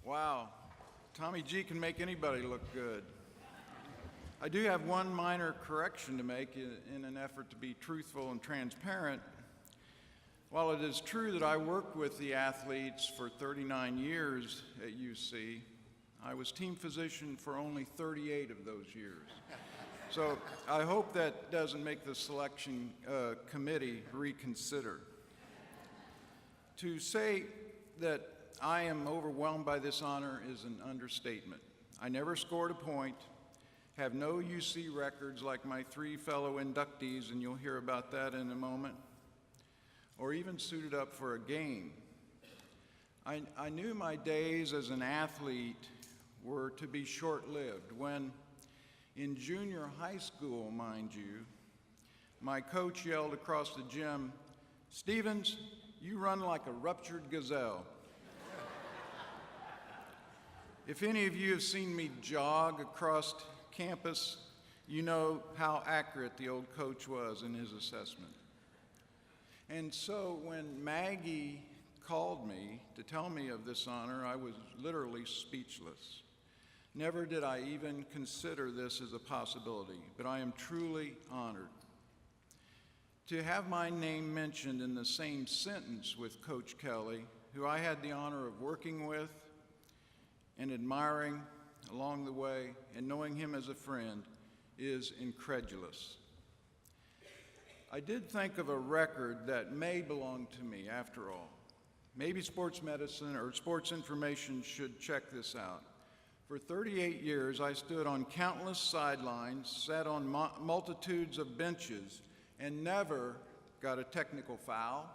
Wow, Tommy G can make anybody look good. I do have one minor correction to make in an effort to be truthful and transparent. While it is true that I worked with the athletes for 39 years at UC, I was team physician for only 38 of those years. So I hope that doesn't make the selection committee reconsider. To say that I am overwhelmed by this honor is an understatement. I never scored a point, have no UC records like my three fellow inductees, and you'll hear about that in a moment, or even suited up for a game. I knew my days as an athlete were to be short-lived when, in junior high school, mind you, my coach yelled across the gym, "Stevens, you run like a ruptured gazelle." If any of you have seen me jog across campus, you know how accurate the old coach was in his assessment. And so when Maggie called me to tell me of this honor, I was literally speechless. Never did I even consider this as a possibility, but I am truly honored. To have my name mentioned in the same sentence with Coach Kelly, who I had the honor of working with and admiring along the way, and knowing him as a friend, is incredulous. I did think of a record that may belong to me after all. Maybe sports medicine or sports information should check this out. For 38 years, I stood on countless sidelines, sat on multitudes of benches, and never got a technical foul,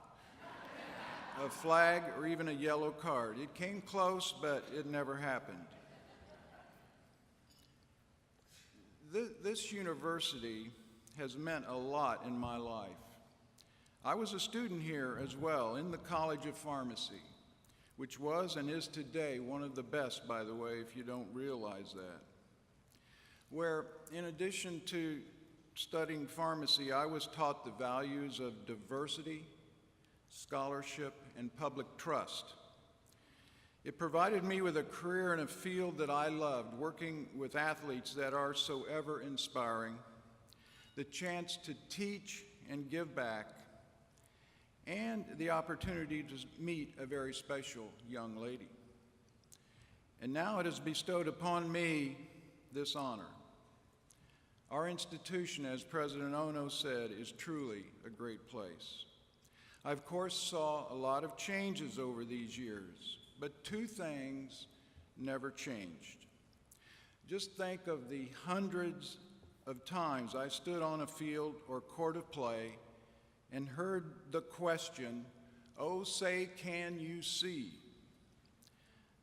a flag, or even a yellow card. It came close, but it never happened. This university has meant a lot in my life. I was a student here as well in the College of Pharmacy, which was and is today one of the best, by the way, if you don't realize that, where in addition to studying pharmacy, I was taught the values of diversity, scholarship, and public trust. It provided me with a career in a field that I loved, working with athletes that are so ever inspiring, the chance to teach and give back, and the opportunity to meet a very special young lady. And now it is bestowed upon me this honor. Our institution, as President Ono said, is truly a great place. I, of course, saw a lot of changes over these years, but two things never changed. Just think of the hundreds of times I stood on a field or court of play and heard the question, "Oh, say, can you see?"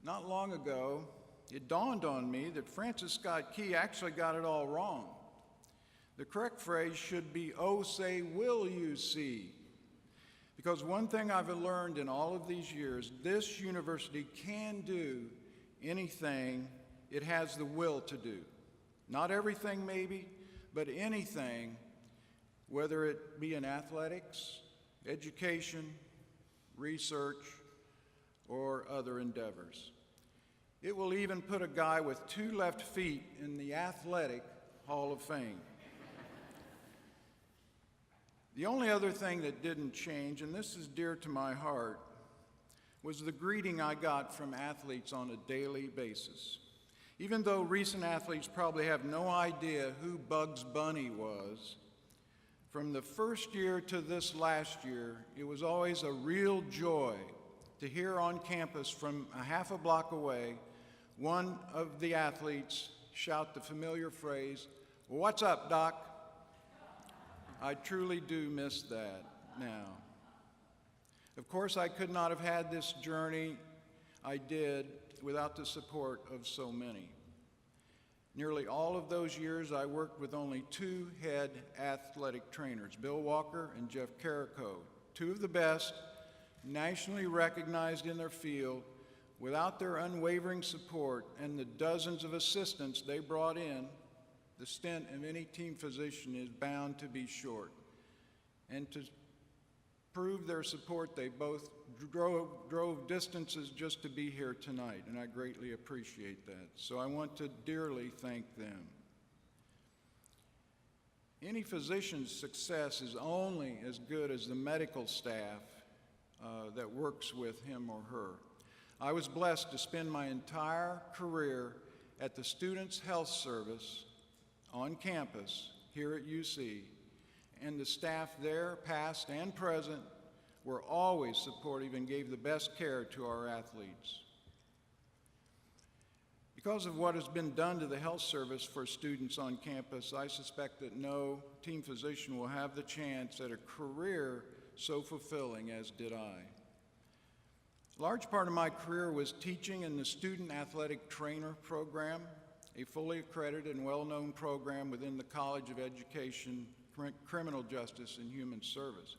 Not long ago, it dawned on me that Francis Scott Key actually got it all wrong. The correct phrase should be, "Oh, say, will you see?" Because one thing I've learned in all of these years, this university can do anything it has the will to do. Not everything maybe, but anything, whether it be in athletics, education, research, or other endeavors. It will even put a guy with 2 left feet in the Athletic Hall of Fame. The only other thing that didn't change, and this is dear to my heart, was the greeting I got from athletes on a daily basis. Even though recent athletes probably have no idea who Bugs Bunny was, from the first year to this last year, it was always a real joy to hear on campus from a half a block away one of the athletes shout the familiar phrase, "What's up, Doc?" I truly do miss that now. Of course, I could not have had this journey I did without the support of so many. Nearly all of those years, I worked with only 2 head athletic trainers, Bill Walker and Jeff Carrico, 2 of the best, nationally recognized in their field. Without their unwavering support and the dozens of assistants they brought in, the stint of any team physician is bound to be short. And to prove their support, they both drove distances just to be here tonight, and I greatly appreciate that. So I want to dearly thank them. Any physician's success is only as good as the medical staff that works with him or her. I was blessed to spend my entire career at the Students' Health Service on campus here at UC, and the staff there, past and present, were always supportive and gave the best care to our athletes. Because of what has been done to the health service for students on campus, I suspect that no team physician will have the chance at a career so fulfilling as did I. A large part of my career was teaching in the Student Athletic Trainer Program, a fully accredited and well-known program within the College of Education, Criminal Justice, and Human Service.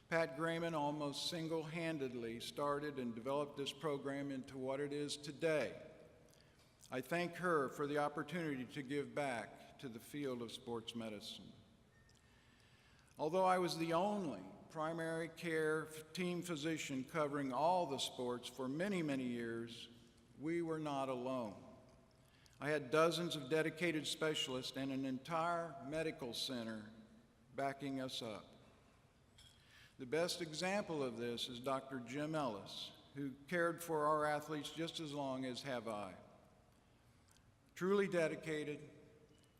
Pat Grayman almost single-handedly started and developed this program into what it is today. I thank her for the opportunity to give back to the field of sports medicine. Although I was the only primary care team physician covering all the sports for many, many years, we were not alone. I had dozens of dedicated specialists and an entire medical center backing us up. The best example of this is Dr. Jim Ellis, who cared for our athletes just as long as have I. Truly dedicated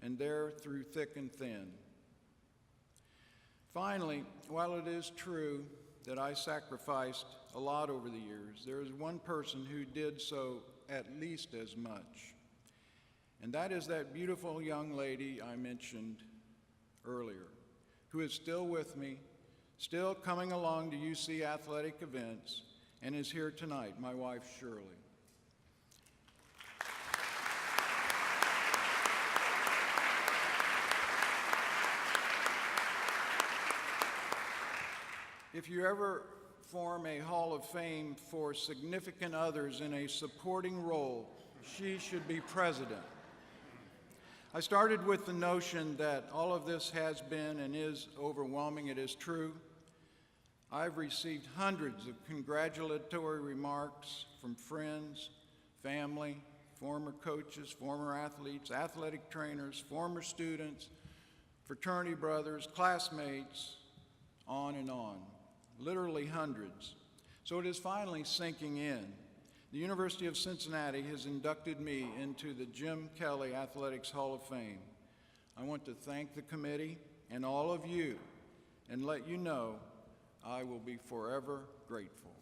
and there through thick and thin. Finally, while it is true that I sacrificed a lot over the years, there is one person who did so at least as much, and that is that beautiful young lady I mentioned earlier, who is still with me, still coming along to UC athletic events, and is here tonight, my wife, Shirley. If you ever form a Hall of Fame for significant others in a supporting role, she should be president. I started with the notion that all of this has been and is overwhelming. It is true. I've received hundreds of congratulatory remarks from friends, family, former coaches, former athletes, athletic trainers, former students, fraternity brothers, classmates, on and on. Literally hundreds. So it is finally sinking in. The University of Cincinnati has inducted me into the Jim Kelly Athletics Hall of Fame. I want to thank the committee and all of you and let you know I will be forever grateful.